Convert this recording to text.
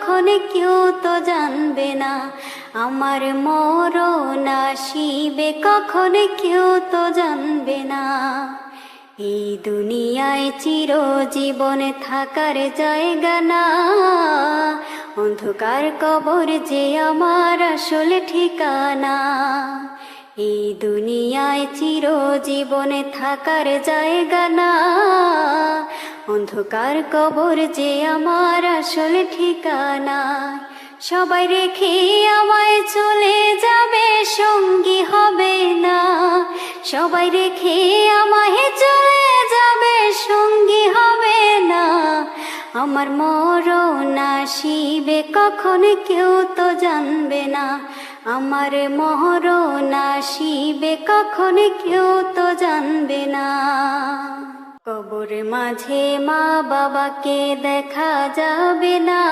কখন কেউ তো জানবে না, আমার মরণ আসিবে কখন কেউ তো জানবে না। এই দুনিয়ায় চিরজীবন থাকার জায়গা না, অন্ধকার কবর যে আমার আসল ঠিকানা। এই দুনিয়ায় চিরজীবন থাকার জায়গা না, অন্ধকার কবর যে আমার আসল ঠিকানা। সবাই রেখে আমায় চলে যাবে, সঙ্গী হবে না। সবাই রেখে আমায় চলে যাবে, সঙ্গী হবে না। আমার মরণ আসিবে কখন কেউ তো জানবে না, আমার মরণ আসিবে কখন কেউ তো জানবে না। কবর মাঝে মা বাবাকে দেখা যাবে না।